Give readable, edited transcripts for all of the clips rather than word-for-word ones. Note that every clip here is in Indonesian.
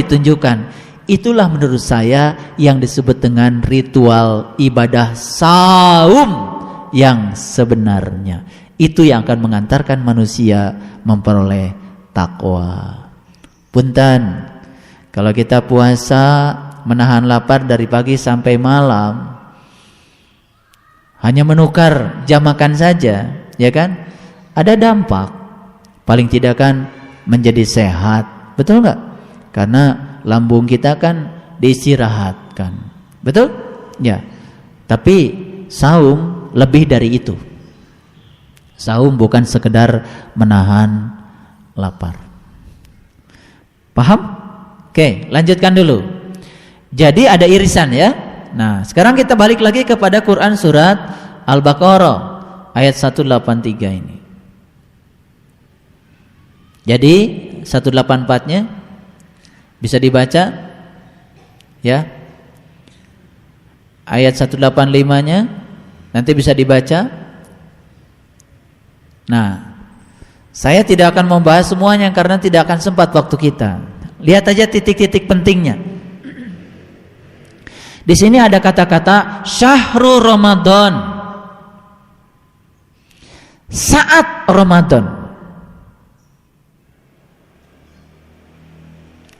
ditunjukkan. Itulah menurut saya yang disebut dengan ritual ibadah saum yang sebenarnya. Itu yang akan mengantarkan manusia memperoleh takwa. Punten, kalau kita puasa menahan lapar dari pagi sampai malam, hanya menukar jam makan saja, ya kan? Ada dampak. Paling tidak kan menjadi sehat, betul nggak? Karena lambung kita kan diistirahatkan, betul? Ya. Tapi saum lebih dari itu. Saum bukan sekedar menahan lapar. Paham? Oke, lanjutkan dulu. Jadi ada irisan ya. Nah, sekarang kita balik lagi kepada Quran surat Al-Baqarah ayat 183 ini. Jadi 184-nya bisa dibaca ya. Ayat 185-nya nanti bisa dibaca. Nah, saya tidak akan membahas semuanya karena tidak akan sempat waktu kita. Lihat aja titik-titik pentingnya. Di sini ada kata-kata syahrul Ramadan. Saat Ramadan.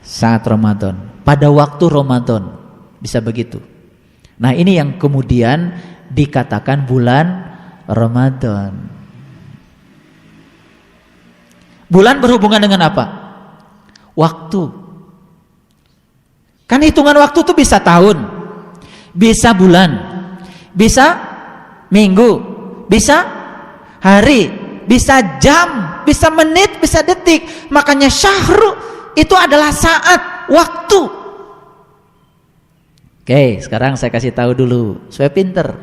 Saat Ramadan, pada waktu Ramadan, bisa begitu. Nah, ini yang kemudian dikatakan bulan Ramadan. Bulan berhubungan dengan apa? Waktu. Kan hitungan waktu itu bisa tahun, bisa bulan, bisa minggu, bisa hari, bisa jam, bisa menit, bisa detik. Makanya syahru itu adalah saat, waktu. Oke, sekarang saya kasih tahu dulu supaya pinter.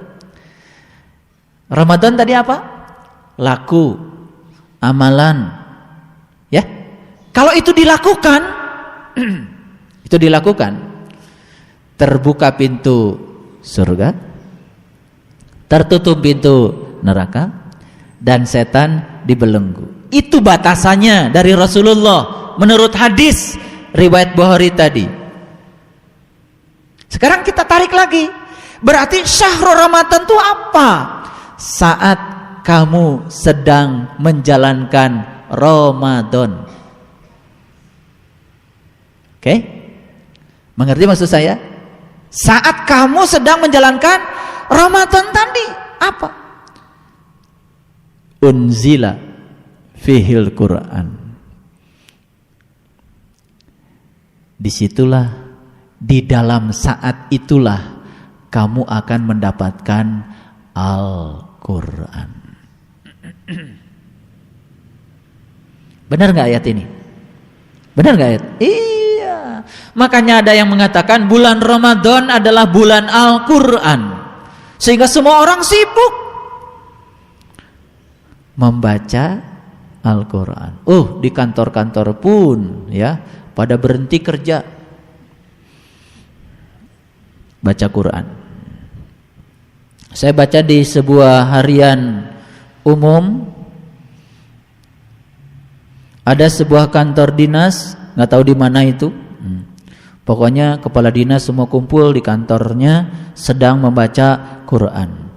Ramadan tadi apa? Laku, amalan. Ya. Kalau itu dilakukan itu dilakukan, terbuka pintu surga, tertutup pintu neraka, dan setan dibelenggu. Itu batasannya dari Rasulullah menurut hadis riwayat Bukhari tadi. Sekarang kita tarik lagi. Berarti syahrul Ramadan itu apa? Saat kamu sedang menjalankan Ramadan. Oke? Mengerti maksud saya? Saat kamu sedang menjalankan Ramadan tadi apa? Unzila fihil Quran. Disitulah, di dalam saat itulah kamu akan mendapatkan Al-Quran. Benar gak ayat ini? Benar gak ayat? Iya. Makanya ada yang mengatakan bulan Ramadan adalah bulan Al-Quran, sehingga semua orang sibuk membaca Al-Quran. Di kantor-kantor pun ya pada berhenti kerja baca Quran. Saya baca di sebuah harian umum, ada sebuah kantor dinas, nggak tahu di mana itu. Pokoknya kepala dinas semua kumpul di kantornya sedang membaca Quran.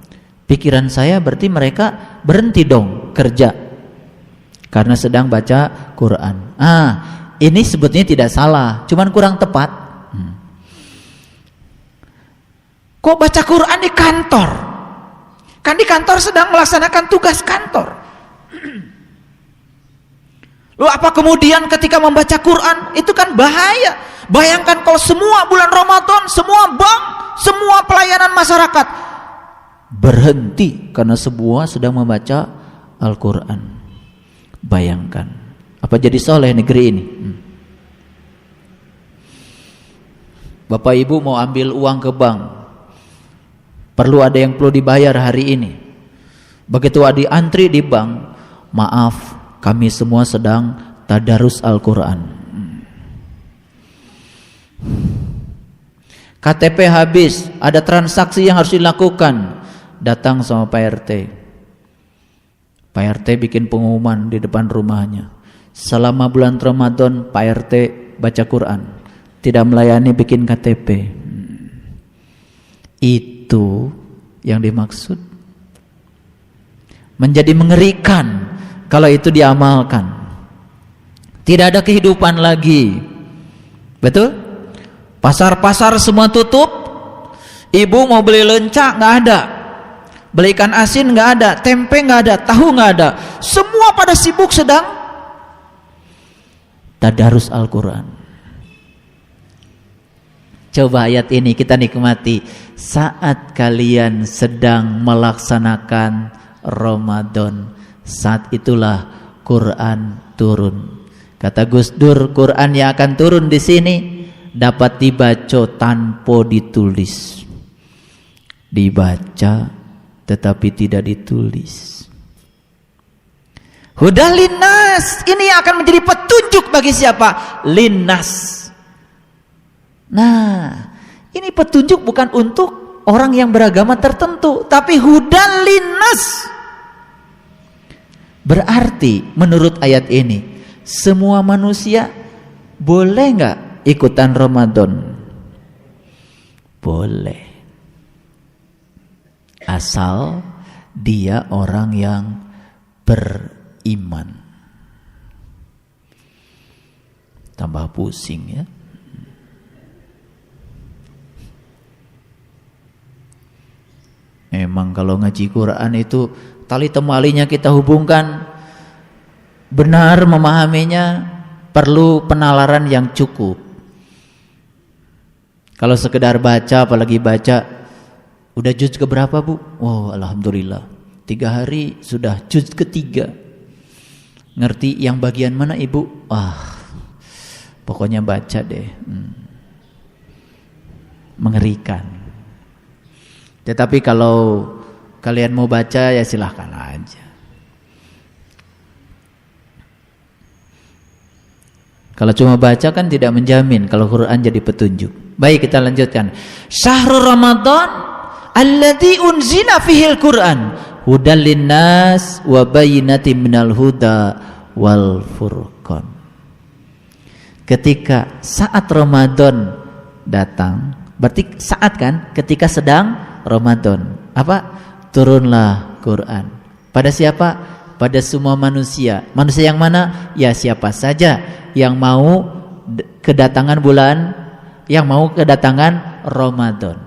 Pikiran saya berarti mereka berhenti dong kerja karena sedang baca Quran. Ini sebetulnya tidak salah, cuman kurang tepat. Kok baca Quran di kantor? Kan di kantor sedang melaksanakan tugas kantor. Loh, apa kemudian ketika membaca Quran itu kan bahaya? Bayangkan kalau semua bulan Ramadan, semua bank, semua pelayanan masyarakat berhenti karena semua sedang membaca Al-Quran. Bayangkan, apa jadi soleh negeri ini? Bapak ibu mau ambil uang ke bank, perlu ada yang perlu dibayar hari ini. Begitu ada antri di bank, maaf, kami semua sedang tadarus Al-Quran. KTP habis, ada transaksi yang harus dilakukan, datang sama Pak RT. Pak RT bikin pengumuman di depan rumahnya, selama bulan Ramadan Pak RT baca Quran. tidak melayani bikin KTP. Itu yang dimaksud. Menjadi mengerikan kalau itu diamalkan. Tidak ada kehidupan lagi. Betul? Pasar-pasar semua tutup. Ibu mau beli lenca nggak ada. Beli ikan asin nggak ada, tempe nggak ada, tahu nggak ada. Semua pada sibuk sedang tadarus Al-Quran. Coba ayat ini kita nikmati saat kalian sedang melaksanakan Ramadan. Saat itulah Quran turun. Kata Gus Dur, Quran yang akan turun di sini dapat dibaca tanpa ditulis. Dibaca tetapi tidak ditulis. Hudal linnas, ini akan menjadi petunjuk bagi siapa? Linnas. Nah, ini petunjuk bukan untuk orang yang beragama tertentu, tapi hudal linnas. Berarti menurut ayat ini, semua manusia boleh nggak ikutan Ramadan? Boleh. Asal dia orang yang beriman. Tambah pusing ya. Memang kalau ngaji Quran itu tali temalinya kita hubungkan, benar memahaminya perlu penalaran yang cukup. Kalau sekedar baca, apalagi baca udah juz keberapa bu? Oh alhamdulillah 3 hari sudah juz ketiga. Ngerti yang bagian mana ibu? Pokoknya baca deh. Mengerikan. Tetapi kalau kalian mau baca ya silahkan aja. Kalau cuma baca kan tidak menjamin kalau Quran jadi petunjuk. Baik, kita lanjutkan. Syahrul Ramadan alladzi unzila fihil Quran hudal linnas wa bayyinatin minal huda wal furqan. Ketika saat Ramadan datang, berarti saat kan ketika sedang Ramadan, apa? Turunlah Quran. Pada siapa? Pada semua manusia. Manusia yang mana? Ya siapa saja yang mau kedatangan bulan, yang mau kedatangan Ramadan.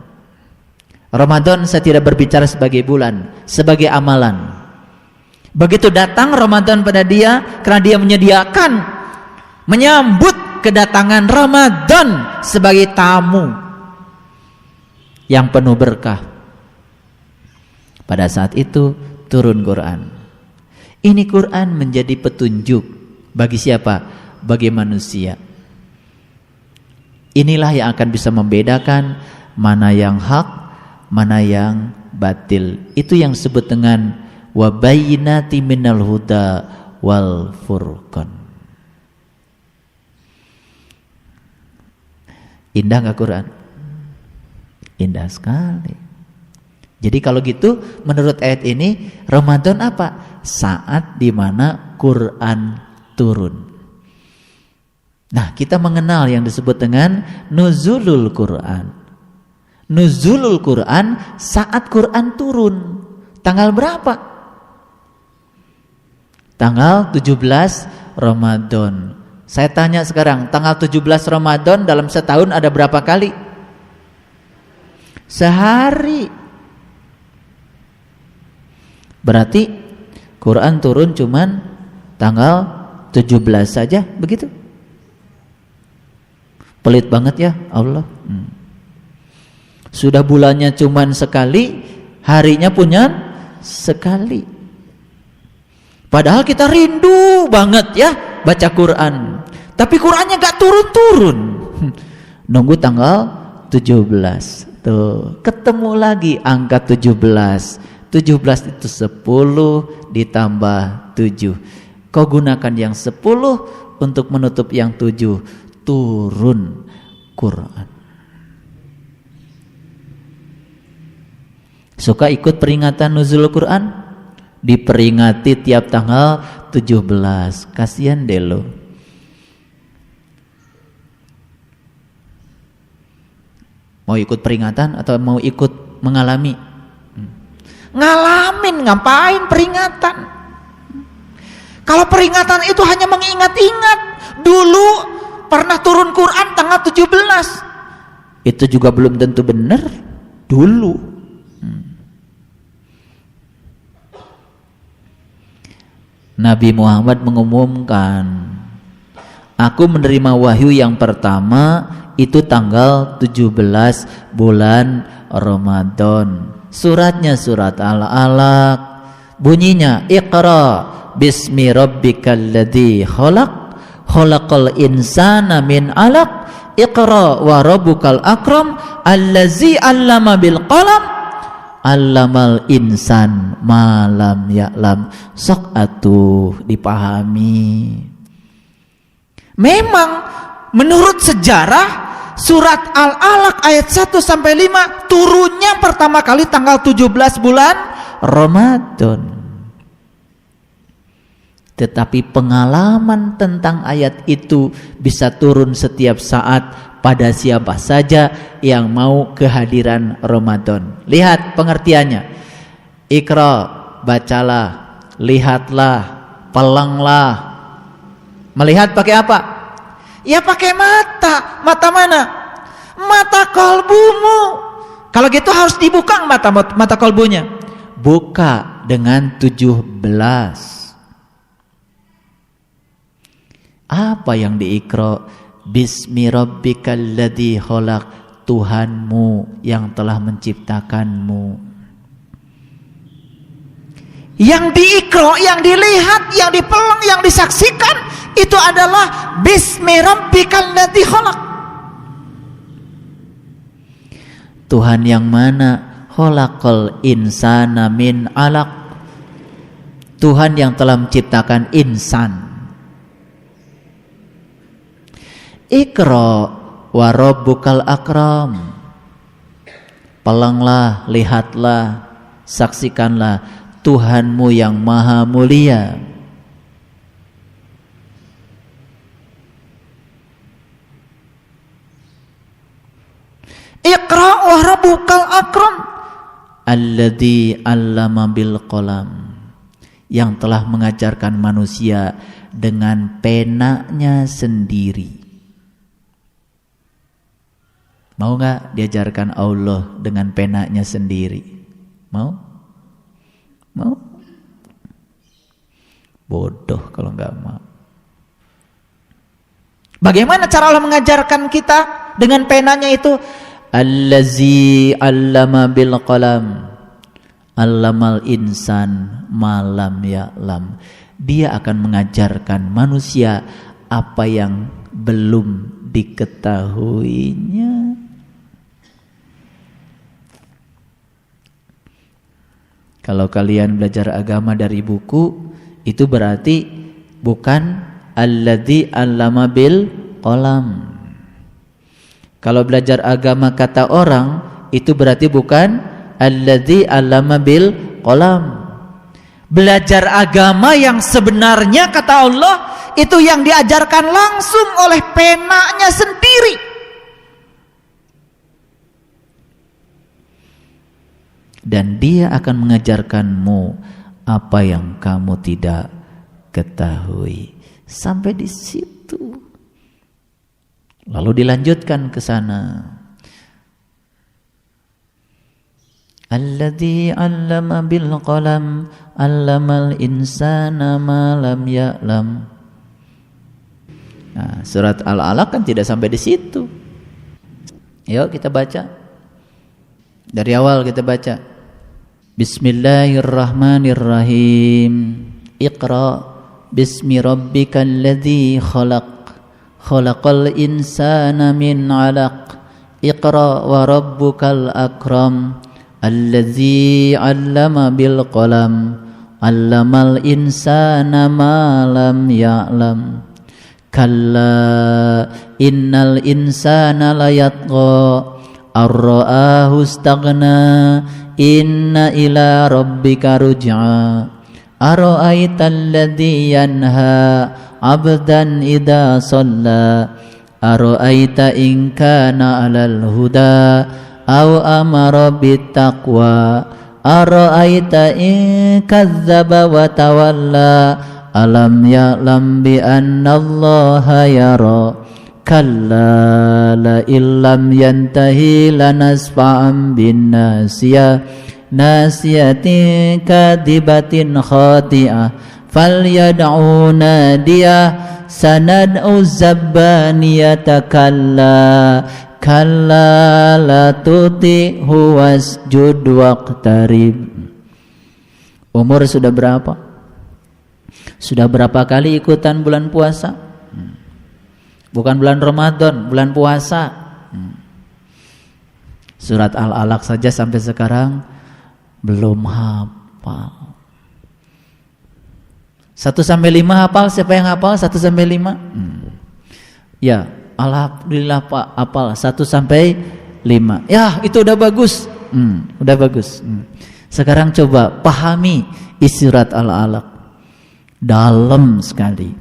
Ramadan saya tidak berbicara sebagai bulan, sebagai amalan. Begitu datang Ramadan pada dia, karena dia menyediakan, menyambut kedatangan Ramadan sebagai tamu yang penuh berkah. Pada saat itu turun Quran. Ini Quran menjadi petunjuk bagi siapa? Bagi manusia. Inilah yang akan bisa membedakan mana yang hak, mana yang batil. Itu yang disebut dengan wabayyinati minal huda wal furqan. Indah gak Quran? Indah sekali. Jadi kalau gitu menurut ayat ini Ramadan apa? Saat dimana Quran turun. Nah, kita mengenal yang disebut dengan nuzulul Quran. Nuzulul Quran saat Quran turun. Tanggal berapa? Tanggal 17 Ramadan. Saya tanya sekarang, tanggal 17 Ramadan dalam setahun ada berapa kali? Sehari. Berarti Quran turun cuman tanggal 17 saja, begitu? Pelit banget ya Allah. Sudah bulannya cuman sekali, harinya punya sekali. Padahal kita rindu banget ya baca Quran. Tapi Qurannya gak turun-turun. Nunggu tanggal 17. Tuh, ketemu lagi angka 17. 17 itu 10 ditambah 7. Kau gunakan yang 10 untuk menutup yang 7. Turun Quran. Suka ikut peringatan nuzul Quran? Diperingati tiap tanggal 17. Kasihan deh lo. Mau ikut peringatan atau mau ikut mengalami? Ngalamin, ngapain peringatan? Kalau peringatan itu hanya mengingat-ingat, dulu pernah turun Quran tanggal 17. Itu juga belum tentu benar dulu. Nabi Muhammad mengumumkan, aku menerima wahyu yang pertama itu tanggal 17 bulan Ramadan. Suratnya surat Al-Alaq. Bunyinya, Iqra bismi rabbikal ladzi khalaq, khalaqal insana min 'alaq, Iqra wa rabbukal akram, allazi 'allama bil qalam, 'allamal insan ma lam ya'lam. Sok atuh dipahami. Memang menurut sejarah surat Al-Alaq ayat 1 sampai 5 turunnya pertama kali tanggal 17 bulan Ramadan. Tetapi pengalaman tentang ayat itu bisa turun setiap saat pada siapa saja yang mau kehadiran Ramadan. Lihat pengertiannya. Iqra, bacalah, lihatlah, pelanglah. Melihat pakai apa? Ya pakai mata. Mata mana? Mata kolbumu. Kalau gitu harus dibuka mata kolbunya. Buka dengan 17. Apa yang diikra? Bismi rabbikal ladzi khalaq, Tuhanmu yang telah menciptakanmu. Yang diikra, yang dilihat, yang dipelang, yang disaksikan itu adalah bismi rabbikal ladzi khalaq. Tuhan yang mana? Khalaqal insana min 'alaq. Tuhan yang telah menciptakan insan. Iqra wa rabbukal akram. Pelanglah, lihatlah, saksikanlah Tuhanmu yang maha mulia. Iqra wa rabbukal akram, alladzi 'allama bil qalam, yang telah mengajarkan manusia dengan penanya sendiri. Mau gak diajarkan Allah dengan penanya sendiri? Mau? Mau? Bodoh kalau gak mau. Bagaimana cara Allah mengajarkan kita dengan penanya itu? Allazi 'allama bil qalam, 'allamal insan ma lam ya'lam. Dia akan mengajarkan manusia apa yang belum diketahuinya. Kalau kalian belajar agama dari buku, itu berarti bukan alladzi 'allama bil qalam. Kalau belajar agama kata orang, itu berarti bukan alladzi 'allama bil qalam. Belajar agama yang sebenarnya kata Allah itu yang diajarkan langsung oleh penanya sendiri. Dan dia akan mengajarkanmu apa yang kamu tidak ketahui. Sampai di situ. Lalu dilanjutkan ke sana. Alladzi 'allama bil qalam, 'allamal insana ma lam ya'lam. Nah, surat Al-Alaq kan tidak sampai di situ. Yuk kita baca. Dari awal kita baca. Bismillahirrahmanirrahim. Iqra bismi rabbikal ladzi khalaq, khalaqal insana min 'alaq, Iqra wa rabbukal akram, allazi 'allama bil qalam, 'allamal insana ma lam ya'lam. Kalla innal insana layatgha ar-ra'ahu istaghna, inna ila rabbika ruj'a, ara'aital ladzi yanha 'abdan idza shalla, ara'aita in kana 'alal huda aw amara bittaqwa ara'aita in kadzdzaba wa tawalla alam ya'lam bi annallaha yara kalla la illam yantahi lanasfa'an bin nasiyah nasiyatin kadibatin khati'ah falyad'u nadiyah sanad'u zabbaniyata kalla kalla la tuti'hu wasjud waqtarib. Umur sudah berapa? Sudah berapa kali ikutan bulan puasa? Bukan bulan Ramadan, bulan puasa. Surat Al-Alaq saja sampai sekarang belum hafal. 1-5 hafal? Siapa yang hafal 1-5? Ya, alhamdulillah Pak, hafal 1-5. Ya, itu udah bagus. Udah bagus. Sekarang coba pahami isi surat Al-Alaq. Dalam sekali.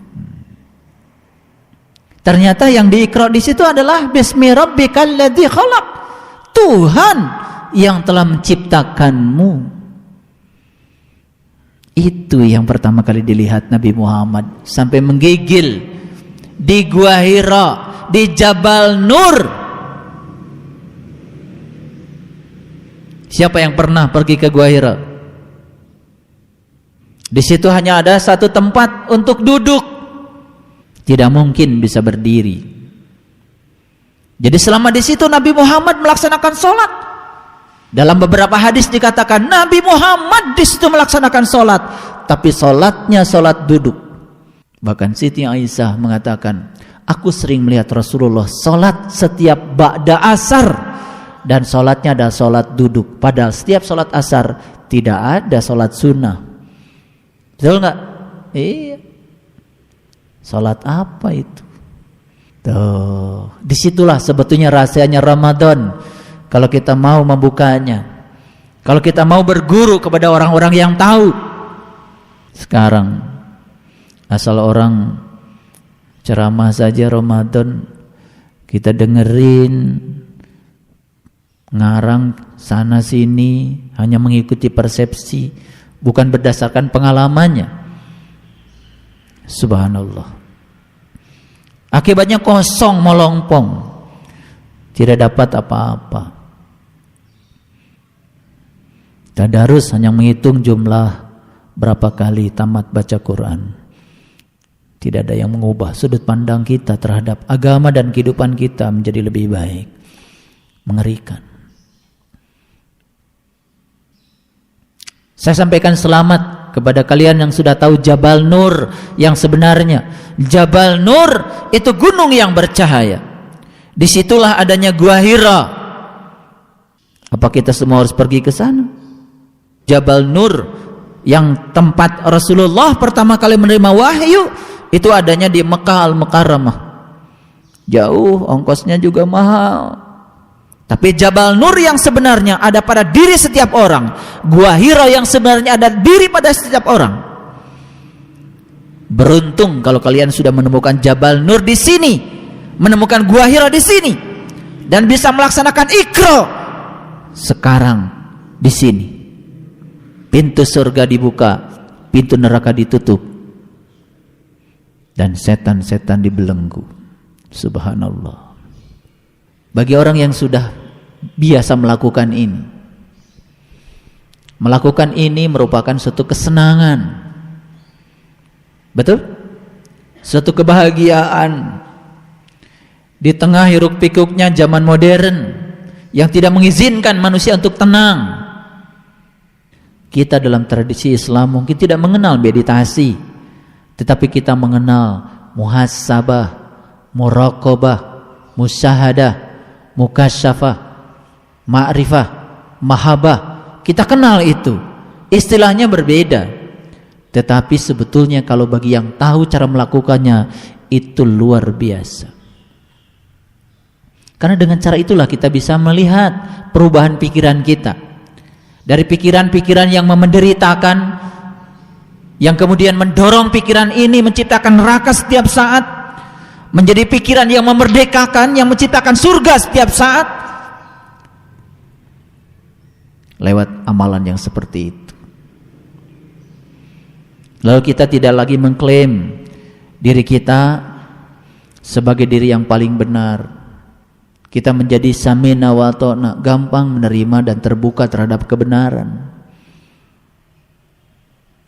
Ternyata yang diiqra di situ adalah Bismi rabbikal ladzi khalaq. Tuhan yang telah menciptakanmu. Itu yang pertama kali dilihat Nabi Muhammad sampai menggigil di Gua Hira, di Jabal Nur. Siapa yang pernah pergi ke Gua Hira? Di situ hanya ada satu tempat untuk duduk. Tidak mungkin bisa berdiri. Jadi selama di situ Nabi Muhammad melaksanakan sholat. Dalam beberapa hadis dikatakan Nabi Muhammad di situ melaksanakan sholat, tapi sholatnya sholat duduk. Bahkan Siti Aisyah mengatakan, aku sering melihat Rasulullah sholat setiap ba'da asar dan sholatnya ada sholat duduk. Padahal setiap sholat asar tidak ada sholat sunnah. Betul nggak? Iya. Sholat apa itu? Tuh, disitulah sebetulnya rahasianya Ramadan. Kalau kita mau membukanya, kalau kita mau berguru kepada orang-orang yang tahu. Sekarang asal orang ceramah saja Ramadan kita dengerin, ngarang sana sini, hanya mengikuti persepsi, bukan berdasarkan pengalamannya. Subhanallah. Akibatnya kosong melompong, tidak dapat apa-apa. Tadarus hanya menghitung jumlah berapa kali tamat baca Quran. Tidak ada yang mengubah sudut pandang kita terhadap agama dan kehidupan kita menjadi lebih baik. Mengerikan. Saya sampaikan selamat kepada kalian yang sudah tahu Jabal Nur yang sebenarnya. Jabal Nur itu gunung yang bercahaya. Disitulah adanya Gua Hira. Apa kita semua harus pergi ke sana? Jabal Nur yang tempat Rasulullah pertama kali menerima wahyu itu adanya di Mekah Al-Mukarramah. Jauh, ongkosnya juga mahal. Tapi Jabal Nur yang sebenarnya ada pada diri setiap orang. Gua Hira yang sebenarnya ada diri pada setiap orang. Beruntung kalau kalian sudah menemukan Jabal Nur di sini, menemukan Gua Hira di sini, dan bisa melaksanakan Iqra sekarang di sini. Pintu surga dibuka, pintu neraka ditutup, dan setan-setan dibelenggu. Subhanallah. Bagi orang yang sudah biasa melakukan ini merupakan suatu kesenangan. Betul? Suatu kebahagiaan di tengah hiruk pikuknya zaman modern yang tidak mengizinkan manusia untuk tenang. Kita dalam tradisi Islam mungkin tidak mengenal meditasi, tetapi kita mengenal muhasabah, muraqabah, musyahadah, mukasyafah, ma'rifah, mahabbah. Kita kenal itu. Istilahnya berbeda, tetapi sebetulnya kalau bagi yang tahu cara melakukannya itu luar biasa. Karena dengan cara itulah kita bisa melihat perubahan pikiran kita. Dari pikiran-pikiran yang menderitakan, yang kemudian mendorong pikiran ini menciptakan neraka setiap saat, menjadi pikiran yang memerdekakan, yang menciptakan surga setiap saat lewat amalan yang seperti itu. Lalu kita tidak lagi mengklaim diri kita sebagai diri yang paling benar. Kita menjadi samina wa ta'na, gampang menerima dan terbuka terhadap kebenaran.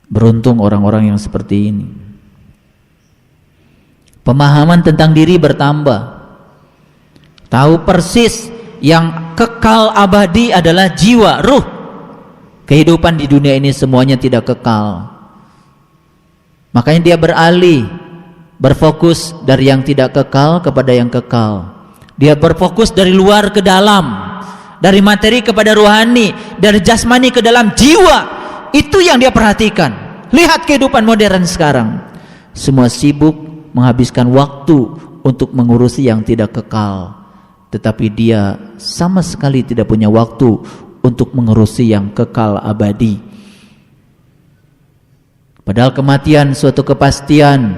Beruntung orang-orang yang seperti ini. Pemahaman tentang diri bertambah. Tahu persis yang kekal abadi adalah jiwa, ruh. Kehidupan di dunia ini semuanya tidak kekal. Makanya dia beralih, berfokus dari yang tidak kekal kepada yang kekal. Dia berfokus dari luar ke dalam, dari materi kepada rohani, dari jasmani ke dalam jiwa. Itu yang dia perhatikan. Lihat kehidupan modern sekarang. Semua sibuk menghabiskan waktu untuk mengurusi yang tidak kekal, tetapi dia sama sekali tidak punya waktu untuk mengurusi yang kekal abadi. Padahal kematian suatu kepastian,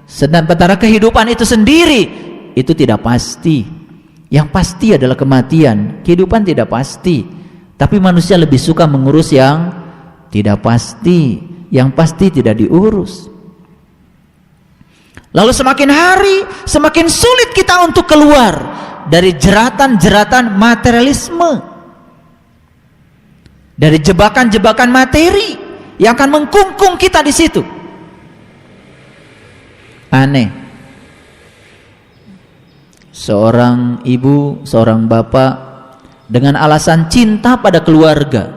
sementara kehidupan itu sendiri itu tidak pasti. Yang pasti adalah kematian. Kehidupan tidak pasti, tapi manusia lebih suka mengurus yang tidak pasti. Yang pasti tidak diurus. Lalu semakin hari semakin sulit kita untuk keluar dari jeratan-jeratan materialisme, dari jebakan-jebakan materi yang akan mengkungkung kita di situ. Aneh. Seorang ibu, seorang bapak dengan alasan cinta pada keluarga,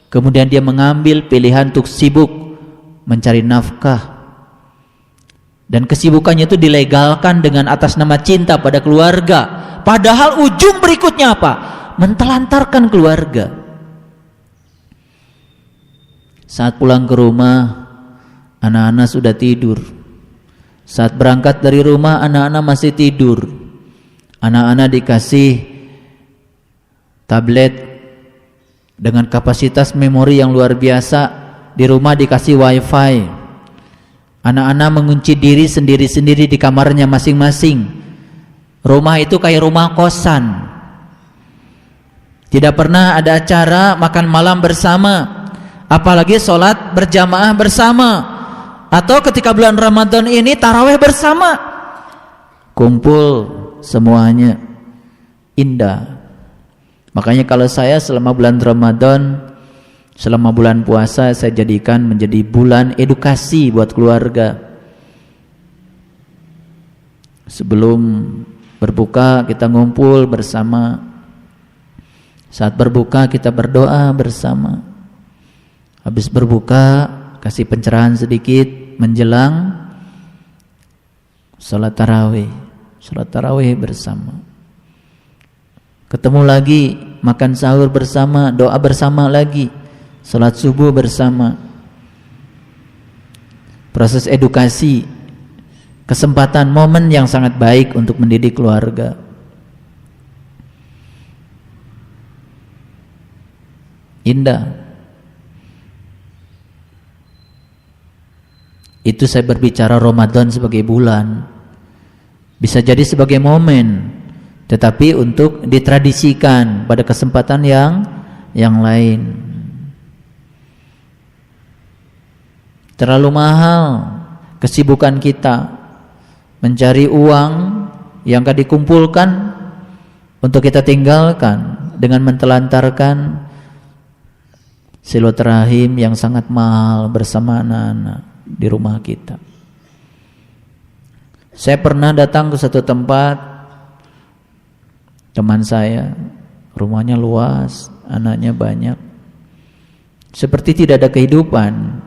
kemudian dia mengambil pilihan untuk sibuk mencari nafkah, dan kesibukannya itu dilegalkan dengan atas nama cinta pada keluarga. Padahal ujung berikutnya apa? Mentelantarkan keluarga. Saat pulang ke rumah, anak-anak sudah tidur. Saat berangkat dari rumah, anak-anak masih tidur. Anak-anak dikasih tablet dengan kapasitas memori yang luar biasa. Di rumah dikasih wifi. Anak-anak mengunci diri sendiri-sendiri di kamarnya masing-masing. Rumah itu kayak rumah kosan. Tidak pernah ada acara makan malam bersama, apalagi sholat berjamaah bersama. Atau ketika bulan Ramadan ini taraweh bersama. Kumpul semuanya, indah. Makanya kalau saya selama bulan Ramadan, selama bulan puasa, saya jadikan menjadi bulan edukasi buat keluarga. Sebelum berbuka kita ngumpul bersama. Saat berbuka kita berdoa bersama. Habis berbuka kasih pencerahan sedikit menjelang salat tarawih. Salat tarawih bersama. Ketemu lagi, makan sahur bersama, doa bersama lagi, salat subuh bersama. Proses edukasi, kesempatan, momen yang sangat baik untuk mendidik keluarga. Indah. Itu saya berbicara Ramadan sebagai bulan. Bisa jadi sebagai momen, tetapi untuk ditradisikan pada kesempatan yang lain. Terlalu mahal kesibukan kita mencari uang yang akan dikumpulkan untuk kita tinggalkan dengan mentelantarkan silaturahim yang sangat mahal bersama anak-anak di rumah kita. Saya pernah datang ke satu tempat, teman saya, rumahnya luas, anaknya banyak, seperti tidak ada kehidupan.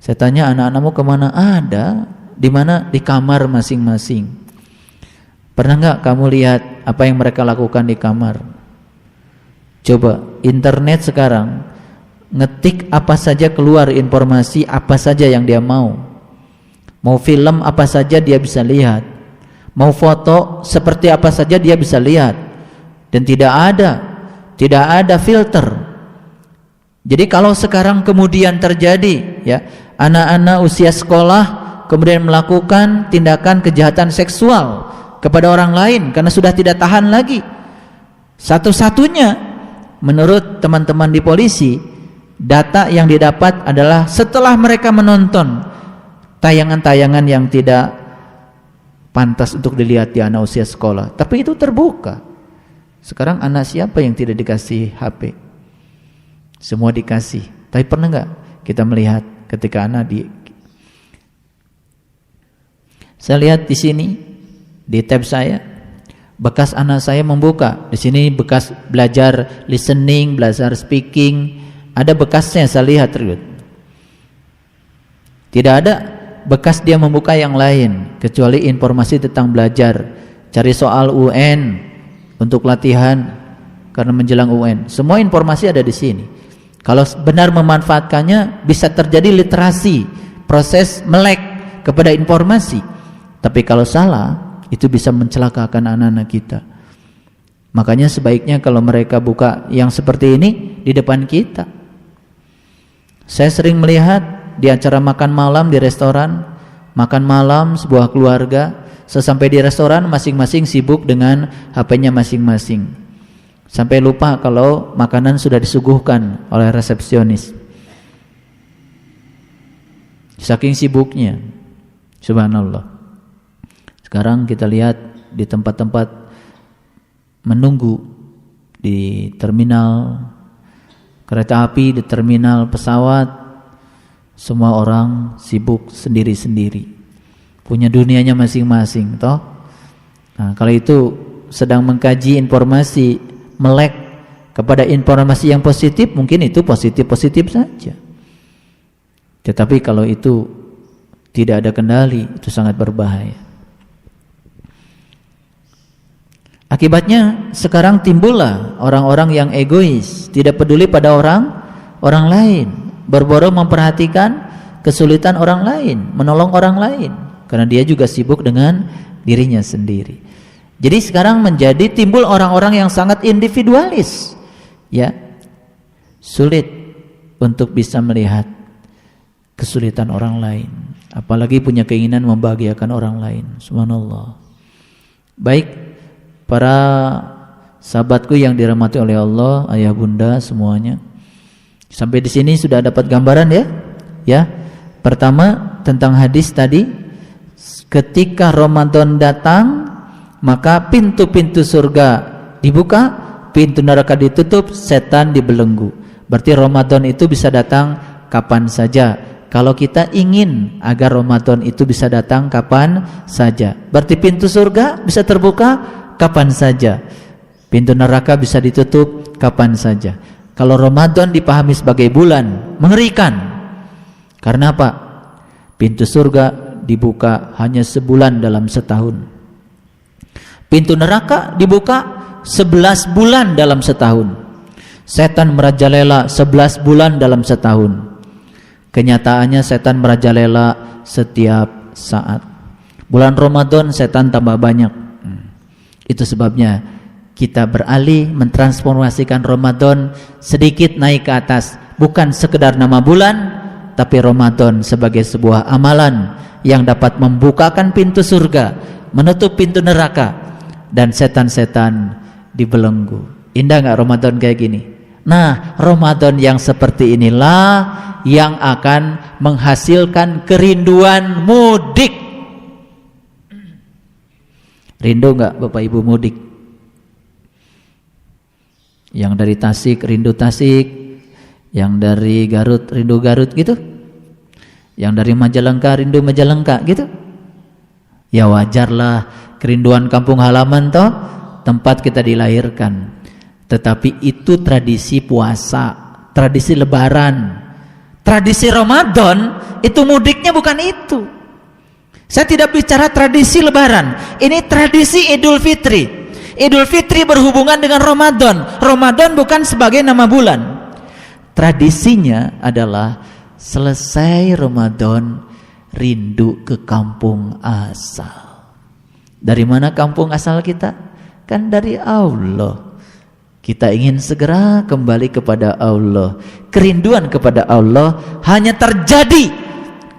Saya tanya, anak-anakmu kemana? Ada. Di mana? Di kamar masing-masing. Pernah nggak kamu lihat apa yang mereka lakukan di kamar? Coba internet sekarang, ngetik apa saja keluar informasi apa saja yang dia mau. Mau film apa saja dia bisa lihat. Mau foto seperti apa saja dia bisa lihat. Dan tidak ada filter. Jadi kalau sekarang kemudian terjadi ya, anak-anak usia sekolah kemudian melakukan tindakan kejahatan seksual kepada orang lain karena sudah tidak tahan lagi. Satu-satunya menurut teman-teman di polisi, data yang didapat adalah setelah mereka menonton tayangan-tayangan yang tidak pantas untuk dilihat di anak usia sekolah, tapi itu terbuka. Sekarang anak siapa yang tidak dikasih HP? Semua dikasih. Tapi pernah nggak kita melihat ketika anak saya lihat di sini di tab saya, bekas anak saya membuka. Di sini bekas belajar listening, belajar speaking, ada bekasnya saya lihat terus. Tidak ada bekas dia membuka yang lain kecuali informasi tentang belajar, cari soal UN untuk latihan karena menjelang UN. Semua informasi ada di sini. Kalau benar memanfaatkannya bisa terjadi literasi, proses melek kepada informasi. Tapi kalau salah, itu bisa mencelakakan anak-anak kita. Makanya sebaiknya kalau mereka buka yang seperti ini di depan kita. Saya sering melihat di acara makan malam di restoran, makan malam sebuah keluarga, sesampai di restoran masing-masing sibuk dengan HP-nya masing-masing. Sampai lupa kalau makanan sudah disuguhkan oleh resepsionis. Saking sibuknya. Subhanallah. Sekarang kita lihat di tempat-tempat menunggu di terminal kereta api, di terminal pesawat, semua orang sibuk sendiri-sendiri, punya dunianya masing-masing, toh. Nah, kalau itu sedang mengkaji informasi, melek kepada informasi yang positif, mungkin itu positif-positif saja. Tetapi kalau itu tidak ada kendali, itu sangat berbahaya. Akibatnya sekarang timbullah orang-orang yang egois, tidak peduli pada orang lain, berboro memperhatikan kesulitan orang lain, menolong orang lain, karena dia juga sibuk dengan dirinya sendiri. Jadi sekarang menjadi timbul orang-orang yang sangat individualis, ya, sulit untuk bisa melihat kesulitan orang lain, apalagi punya keinginan membahagiakan orang lain. Subhanallah. Baik. Para sahabatku yang dirahmati oleh Allah, ayah bunda semuanya. Sampai di sini sudah dapat gambaran ya? Ya. Pertama tentang hadis tadi, ketika Ramadan datang, maka pintu-pintu surga dibuka, pintu neraka ditutup, setan dibelenggu. Berarti Ramadan itu bisa datang kapan saja. Kalau kita ingin agar Ramadan itu bisa datang kapan saja, berarti pintu surga bisa terbuka kapan saja, pintu neraka bisa ditutup kapan saja. Kalau Ramadan dipahami sebagai bulan, mengerikan. Karena apa? Pintu surga dibuka hanya sebulan dalam setahun. Pintu neraka dibuka 11 bulan dalam setahun. Setan merajalela 11 bulan dalam setahun. Kenyataannya setan merajalela setiap saat. Bulan Ramadan setan tambah banyak. Itu sebabnya kita beralih mentransformasikan Ramadan sedikit naik ke atas, bukan sekedar nama bulan, tapi Ramadan sebagai sebuah amalan yang dapat membukakan pintu surga, menutup pintu neraka, dan setan-setan dibelenggu. Indah gak Ramadan kayak gini? Nah, Ramadan yang seperti inilah yang akan menghasilkan kerinduan mudik. Rindu enggak Bapak Ibu mudik? Yang dari Tasik rindu Tasik, yang dari Garut rindu Garut gitu, yang dari Majalengka rindu Majalengka gitu. Ya wajarlah, kerinduan kampung halaman toh, tempat kita dilahirkan. Tetapi itu tradisi puasa, tradisi lebaran, tradisi Ramadan, itu mudiknya bukan itu. Saya tidak bicara tradisi lebaran, ini tradisi Idul Fitri. Idul Fitri berhubungan dengan Ramadan. Ramadan bukan sebagai nama bulan. Tradisinya adalah selesai Ramadan rindu ke kampung asal. Dari mana kampung asal kita? Kan dari Allah. Kita ingin segera kembali kepada Allah. Kerinduan kepada Allah hanya terjadi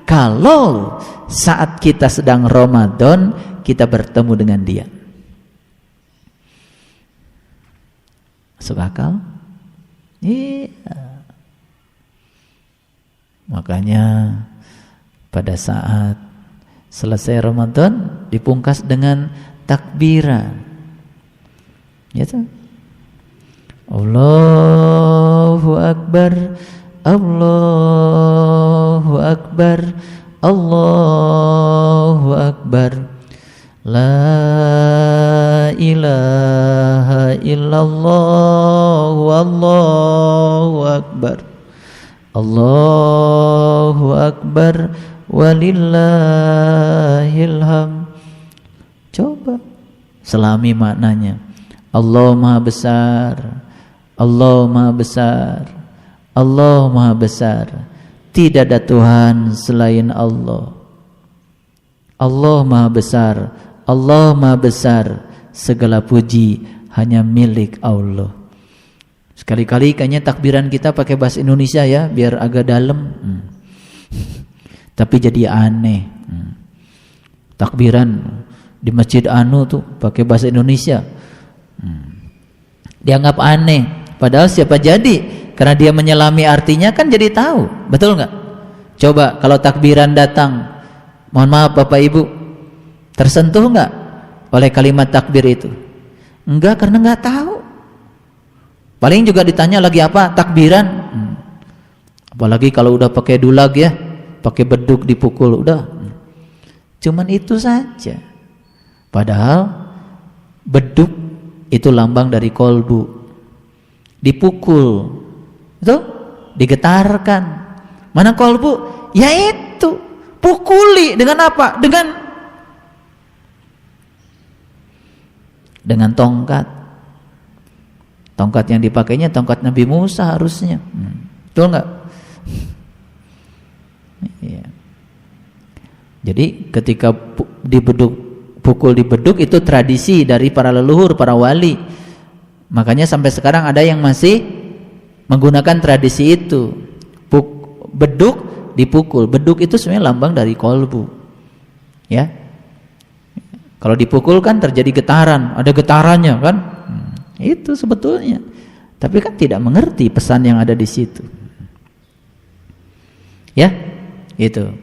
kalau saat kita sedang Ramadan kita bertemu dengan dia. Masuk akal? Iya. Makanya pada saat selesai Ramadan dipungkas dengan takbiran. Ya toh? Allahu Akbar, Allahu Akbar, Allahu Akbar, La ilaha illallah, Allahu Akbar, Allahu Akbar, walillahil hamd. Coba selami maknanya. Allah Maha Besar, Allah Maha Besar, Allah Maha Besar. Tidak ada Tuhan selain Allah. Allah Maha Besar, Allah Maha Besar. Segala puji hanya milik Allah. Sekali-kali kayaknya takbiran kita pakai bahasa Indonesia ya, biar agak dalam. Tapi jadi aneh. Takbiran di Masjid Anu tuh pakai bahasa Indonesia. Dianggap aneh. Padahal siapa jadi? Karena dia menyelami artinya kan jadi tahu. Betul nggak? Coba kalau takbiran datang, mohon maaf Bapak Ibu, tersentuh nggak oleh kalimat takbir itu? Enggak, karena nggak tahu. Paling juga ditanya lagi apa? Takbiran. Apalagi kalau udah pakai dulag ya, pakai beduk dipukul, udah. Cuman itu saja. Padahal beduk itu lambang dari kolbu. Dipukul, itu digetarkan. Mana kolbu? Yaitu pukuli dengan apa? Dengan tongkat. Tongkat yang dipakainya tongkat Nabi Musa harusnya. Betul nggak? Iya. Jadi ketika pukul di beduk itu tradisi dari para leluhur, para wali. Makanya sampai sekarang ada yang masih menggunakan tradisi itu. Beduk dipukul. Beduk itu sebenarnya lambang dari kolbu. Ya. Kalau dipukul kan terjadi getaran, ada getarannya kan? Itu sebetulnya. Tapi kan tidak mengerti pesan yang ada di situ. Ya, itu.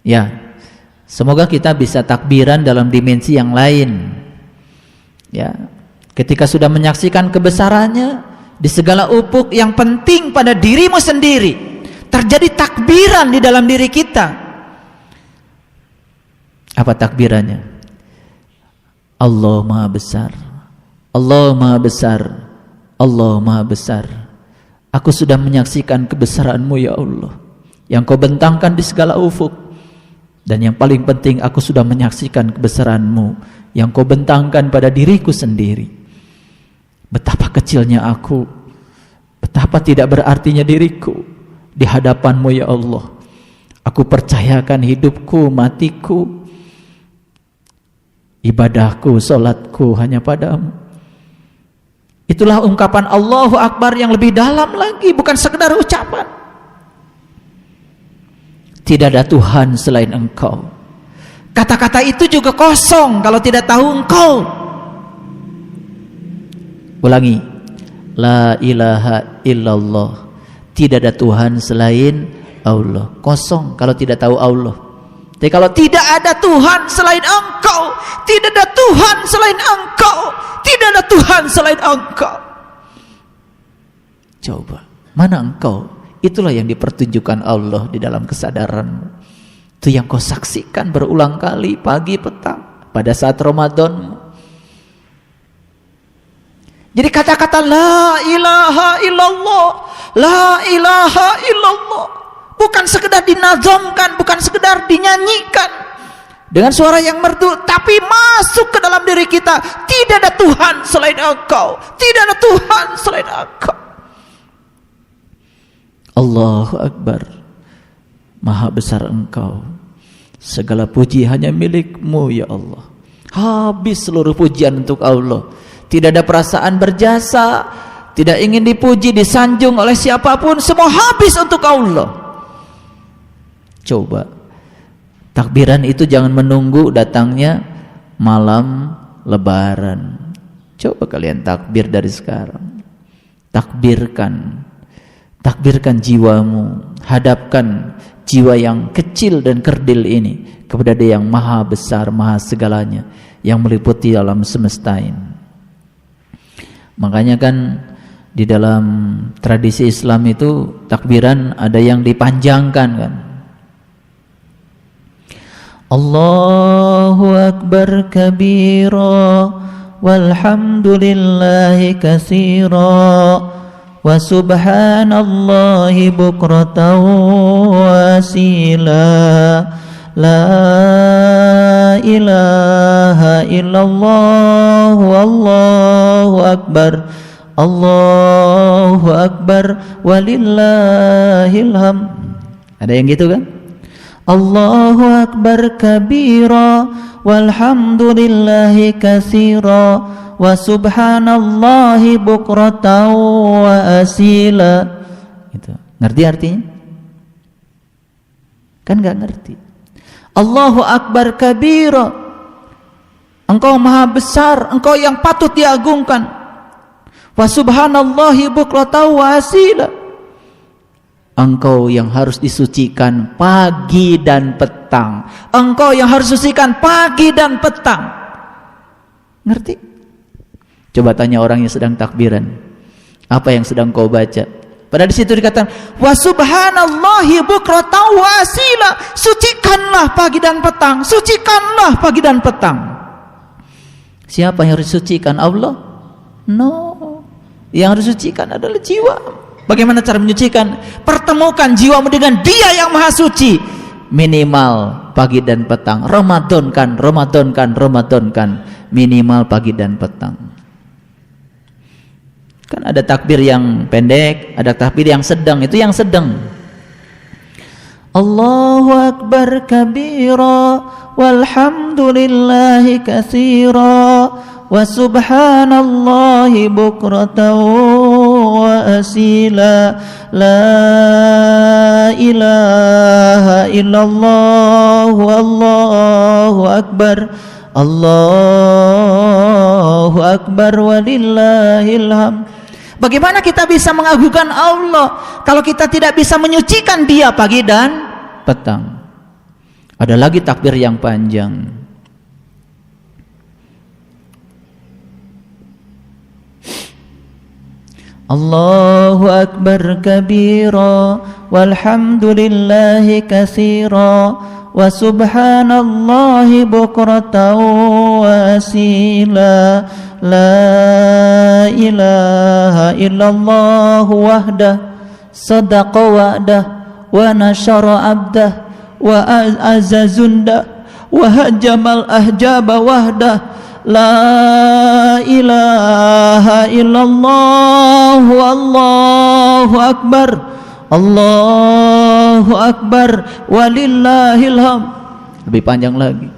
Ya. Semoga kita bisa takbiran dalam dimensi yang lain. Ya. Ketika sudah menyaksikan kebesarannya di segala ufuk, yang penting pada dirimu sendiri terjadi takbiran di dalam diri kita. Apa takbirannya? Allah Maha Besar, Allah Maha Besar, Allah Maha Besar. Aku sudah menyaksikan kebesaran-Mu ya Allah, yang Kau bentangkan di segala ufuk. Dan yang paling penting, aku sudah menyaksikan kebesaran-Mu yang Kau bentangkan pada diriku sendiri. Betapa kecilnya aku, betapa tidak berartinya diriku di hadapan-Mu ya Allah. Aku percayakan hidupku, matiku, ibadahku, salatku hanya Padamu. Itulah ungkapan Allahu Akbar yang lebih dalam lagi, bukan sekedar ucapan. Tidak ada Tuhan selain Engkau. Kata-kata itu juga kosong kalau tidak tahu Engkau. Ulangi. La ilaha illallah. Tidak ada Tuhan selain Allah. Kosong kalau tidak tahu Allah. Tapi kalau tidak ada Tuhan selain Engkau, tidak ada Tuhan selain Engkau, tidak ada Tuhan selain Engkau. Coba, mana Engkau? Itulah yang dipertunjukkan Allah di dalam kesadaranmu. Itu yang kau saksikan berulang kali pagi petang pada saat Ramadan. Jadi kata-kata la ilaha illallah, la ilaha illallah bukan sekedar dinazamkan, bukan sekedar dinyanyikan dengan suara yang merdu, tapi masuk ke dalam diri kita. Tidak ada Tuhan selain Engkau, tidak ada Tuhan selain Engkau. Allahu Akbar. Maha besar Engkau, segala puji hanya milik-Mu ya Allah. Habis seluruh pujian untuk Allah. Tidak ada perasaan berjasa, tidak ingin dipuji, disanjung oleh siapapun, semua habis untuk Allah. Coba takbiran itu jangan menunggu datangnya malam Lebaran. Coba kalian takbir dari sekarang. Takbirkan jiwamu. Hadapkan jiwa yang kecil dan kerdil ini kepada Dia yang maha besar, maha segalanya, yang meliputi alam semesta ini. Makanya kan di dalam tradisi Islam itu takbiran ada yang dipanjangkan kan. Allahu Akbar kabira walhamdulillahi katsira wa subhanallahi bukratan wa asila la ilaha illallah wallahu akbar Allahu akbar walillahil hamd. Ada yang gitu kan? Allahu akbar kabira walhamdulillahi katsira wa subhanallahi bukratan wa asila. Gitu. Ngerti artinya? Kan enggak ngerti. Allahu akbar kabira, Engkau maha besar, Engkau yang patut diagungkan. Wa subhanallahi bukratan wa asila, Engkau yang harus disucikan pagi dan petang. Engkau yang harus disucikan pagi dan petang. Ngerti? Coba tanya orang yang sedang takbiran, apa yang sedang kau baca? Pada di situ dikatakan wa subhanallahi bukratan wa asila, sucikanlah pagi dan petang, sucikanlah pagi dan petang. Siapa yang harus disucikan? Allah? No. Yang harus disucikan adalah jiwa. Bagaimana cara menyucikan? Pertemukan jiwamu dengan Dia yang maha suci. Minimal pagi dan petang. Ramadankan minimal pagi dan petang. Kan ada takbir yang pendek, ada takbir yang sedang. Itu yang sedang. Allahu akbar kabira walhamdulillahi katsira wa subhanallahi bukratan wa asila la ilaha illallah wallahu akbar walillahil hamd. Bagaimana kita bisa mengagungkan Allah kalau kita tidak bisa menyucikan Dia pagi dan petang? Ada lagi takbir yang panjang. Allahu akbar kabira walhamdulillahi katsira wa subhanallahi bukratan wa asila la ilaha illallah wahdah sadaqa wa'dah wa nashara abdah wa azazunda wa hajamal ahjaba wahdah la ilaha illallah wallahu akbar walillahil hamd. Lebih panjang lagi.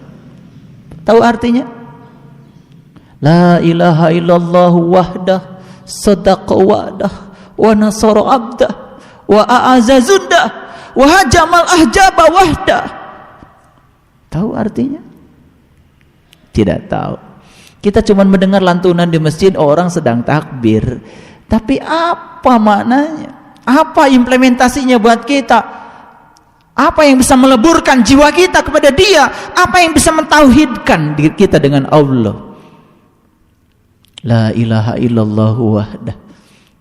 Tahu artinya? La ilaha illallah wahdah sadaqa wa'dah wa nasara abdah wa a'azazunda wa hajamal ahjaba wahdah. Tahu artinya? Tidak tahu. Kita cuma mendengar lantunan di masjid, orang sedang takbir, tapi apa maknanya? Apa implementasinya buat kita? Apa yang bisa meleburkan jiwa kita kepada Dia? Apa yang bisa mentauhidkan diri kita dengan Allah? La ilaha illallah wahdah,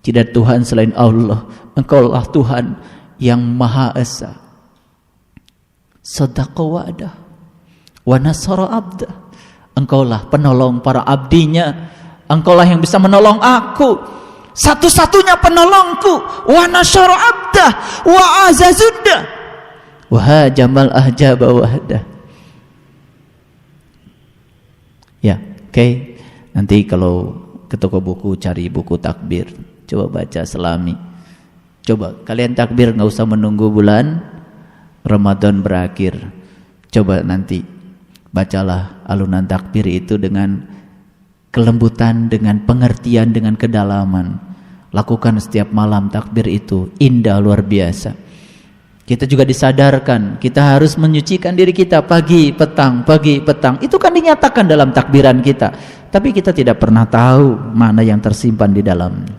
tidak Tuhan selain Allah. Engkaulah Tuhan yang Maha Esa. Sadaqa wa'dah wa nasara abdah, Engkaulah penolong para abdinya. Engkaulah yang bisa menolong aku, satu-satunya penolongku. Wa nasara abdah wa azazudda wa hajamal ahjaba wahdah. Ya, oke. Nanti kalau ke toko buku cari buku takbir, coba baca selami. Coba kalian takbir, nggak usah menunggu bulan Ramadan berakhir. Coba nanti bacalah alunan takbir itu dengan kelembutan, dengan pengertian, dengan kedalaman. Lakukan setiap malam takbir itu, indah luar biasa. Kita juga disadarkan, kita harus menyucikan diri kita pagi, petang, pagi, petang. Itu kan dinyatakan dalam takbiran kita. Tapi kita tidak pernah tahu mana yang tersimpan di dalamnya.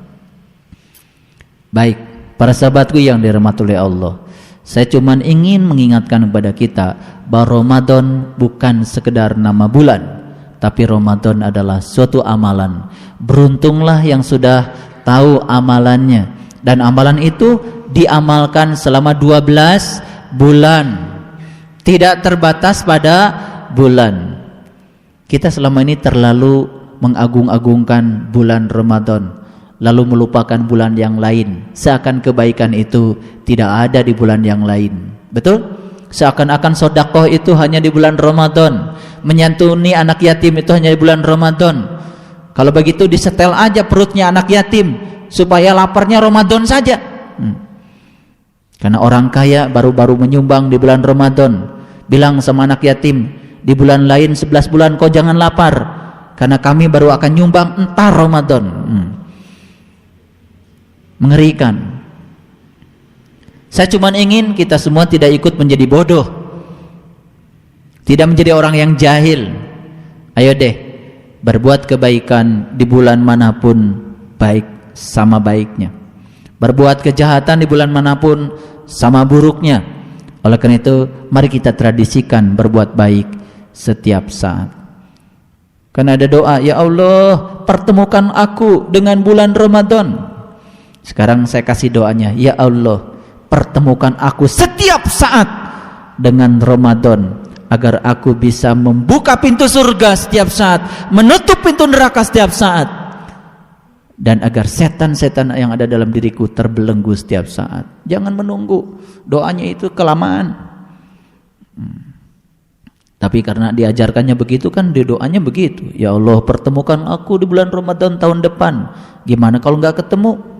Baik, para sahabatku yang dirahmati oleh Allah, saya cuma ingin mengingatkan kepada kita bahwa Ramadan bukan sekedar nama bulan, tapi Ramadan adalah suatu amalan. Beruntunglah yang sudah tahu amalannya, dan amalan itu diamalkan selama 12 bulan, tidak terbatas pada bulan. Kita selama ini terlalu mengagung-agungkan bulan Ramadan, lalu melupakan bulan yang lain, seakan kebaikan itu tidak ada di bulan yang lain. Betul? Seakan-akan sedekah itu hanya di bulan Ramadan, menyantuni anak yatim itu hanya di bulan Ramadan. Kalau begitu disetel aja perutnya anak yatim supaya laparnya Ramadan saja. Karena orang kaya baru-baru menyumbang di bulan Ramadan, bilang sama anak yatim, di bulan lain 11 bulan kau jangan lapar, karena kami baru akan nyumbang entar Ramadan. Mengerikan. Saya cuma ingin kita semua tidak ikut menjadi bodoh, tidak menjadi orang yang jahil. Ayo deh, berbuat kebaikan di bulan manapun baik sama baiknya, berbuat kejahatan di bulan manapun sama buruknya. Oleh karena itu, mari kita tradisikan berbuat baik setiap saat. Karena ada doa, ya Allah, pertemukan aku dengan bulan Ramadan. Sekarang saya kasih doanya, ya Allah, pertemukan aku setiap saat dengan Ramadan, agar aku bisa membuka pintu surga setiap saat, menutup pintu neraka setiap saat, dan agar setan-setan yang ada dalam diriku terbelenggu setiap saat. Jangan menunggu, doanya itu kelamaan. Tapi karena diajarkannya begitu kan, di doanya begitu, ya Allah, pertemukan aku di bulan Ramadan tahun depan. Gimana kalau nggak ketemu?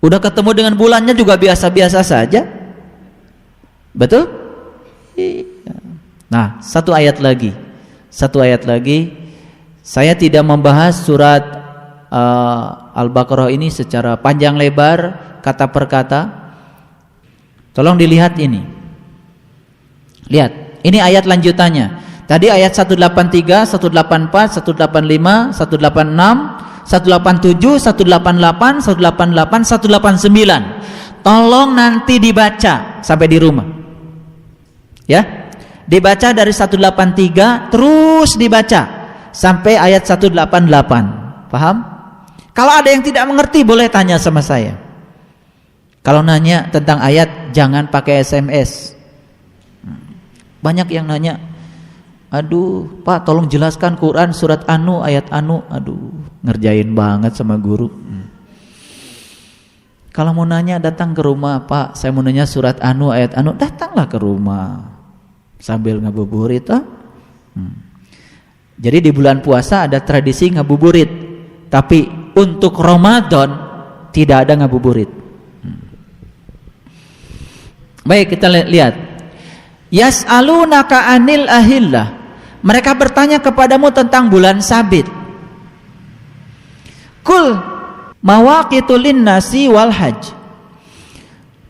Udah ketemu dengan bulannya juga biasa-biasa saja. Betul? Iya. Nah, satu ayat lagi. Saya tidak membahas surat Al-Baqarah ini secara panjang lebar, kata per kata. Tolong dilihat ini. Lihat, ini ayat lanjutannya. Tadi ayat 183, 184, 185, 186, 187, 188, 188, 189. Tolong nanti dibaca sampai di rumah. Ya. Dibaca dari 183 terus dibaca sampai ayat 188. Paham? Kalau ada yang tidak mengerti boleh tanya sama saya. Kalau nanya tentang ayat jangan pakai SMS. Banyak yang nanya, aduh Pak tolong jelaskan Quran surat anu ayat anu. Aduh, ngerjain banget sama guru. Kalau mau nanya datang ke rumah, Pak saya mau nanya surat anu ayat anu. Datanglah ke rumah sambil ngabuburit. Jadi di bulan puasa ada tradisi ngabuburit, tapi untuk Ramadan tidak ada ngabuburit. Baik, kita lihat. Yas'alunaka anil ahillah. Mereka bertanya kepadamu tentang bulan sabit. Kul mawaqitu linnasi wal hajj.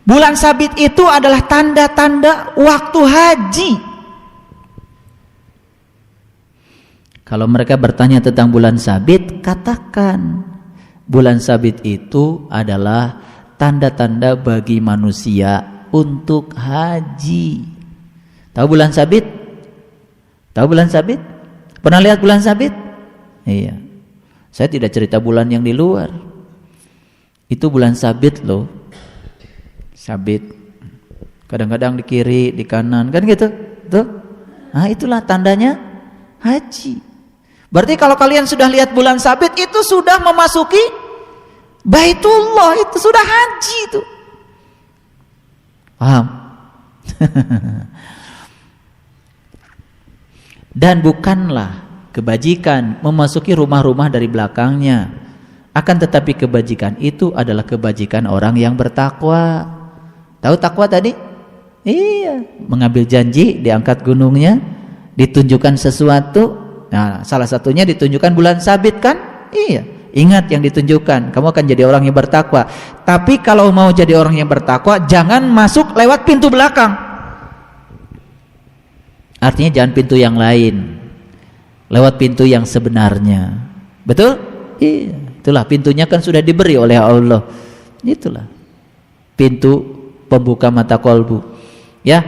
Bulan sabit itu adalah tanda-tanda waktu haji. Kalau mereka bertanya tentang bulan sabit, katakan bulan sabit itu adalah tanda-tanda bagi manusia untuk haji. Tahu bulan sabit? Tahu bulan sabit? Pernah lihat bulan sabit? Iya. Saya tidak cerita bulan yang di luar. Itu bulan sabit loh. Sabit. Kadang-kadang di kiri, di kanan, kan gitu. Tuh. Nah, itulah tandanya haji. Berarti kalau kalian sudah lihat bulan sabit, itu sudah memasuki Baitullah, itu sudah haji itu. Paham? Dan bukanlah kebajikan memasuki rumah-rumah dari belakangnya. Akan tetapi kebajikan itu adalah kebajikan orang yang bertakwa. Tahu takwa tadi? Iya, mengambil janji, diangkat gunungnya, ditunjukkan sesuatu. Nah, salah satunya ditunjukkan bulan sabit kan? Iya. Ingat yang ditunjukkan, kamu akan jadi orang yang bertakwa. Tapi kalau mau jadi orang yang bertakwa, jangan masuk lewat pintu belakang. Artinya jangan pintu yang lain, lewat pintu yang sebenarnya. Betul? Iya, itulah pintunya kan sudah diberi oleh Allah. Itulah pintu pembuka mata kolbu. Ya.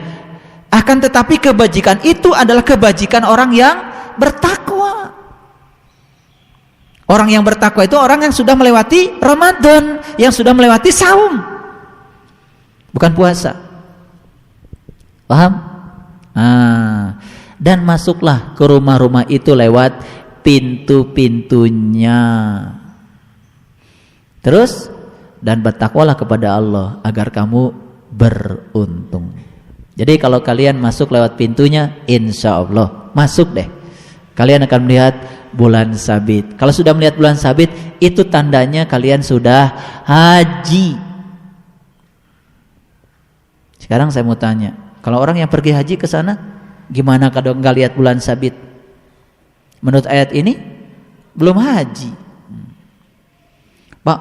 Akan tetapi kebajikan itu adalah kebajikan orang yang bertakwa. Orang yang bertakwa itu orang yang sudah melewati Ramadan, yang sudah melewati saum, bukan puasa. Paham? Dan masuklah ke rumah-rumah itu lewat pintu-pintunya. Terus, dan bertakwalah kepada Allah agar kamu beruntung. Jadi kalau kalian masuk lewat pintunya, insya Allah masuk deh. Kalian akan melihat bulan sabit. Kalau sudah melihat bulan sabit, itu tandanya kalian sudah haji. Sekarang saya mau tanya, kalau orang yang pergi haji ke sana, gimana kalau nggak lihat bulan sabit? Menurut ayat ini belum haji. Pak,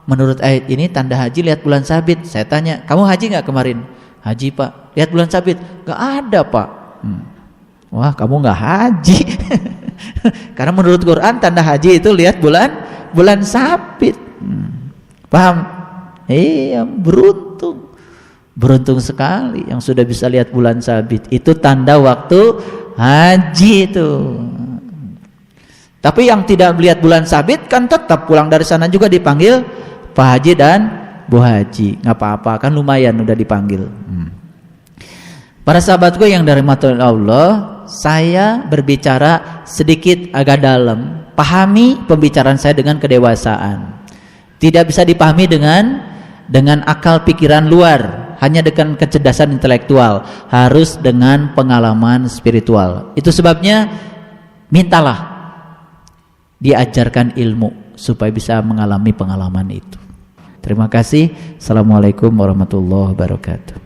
menurut ayat ini tanda haji lihat bulan sabit. Saya tanya, kamu haji nggak kemarin? Haji Pak. Lihat bulan sabit? Nggak ada Pak. Wah, kamu nggak haji. Karena menurut Quran tanda haji itu lihat bulan sabit. Paham? Iya, beruntung sekali yang sudah bisa lihat bulan sabit. Itu tanda waktu haji itu. Tapi yang tidak melihat bulan sabit kan tetap pulang dari sana juga dipanggil Pak Haji dan Bu Haji. Nggak apa-apa, kan lumayan udah dipanggil. Para sahabatku yang dari mata Allah, saya berbicara sedikit agak dalam. Pahami pembicaraan saya dengan kedewasaan. Tidak bisa dipahami dengan akal pikiran luar, hanya dengan kecerdasan intelektual. Harus dengan pengalaman spiritual. Itu sebabnya mintalah diajarkan ilmu supaya bisa mengalami pengalaman itu. Terima kasih. Assalamualaikum warahmatullahi wabarakatuh.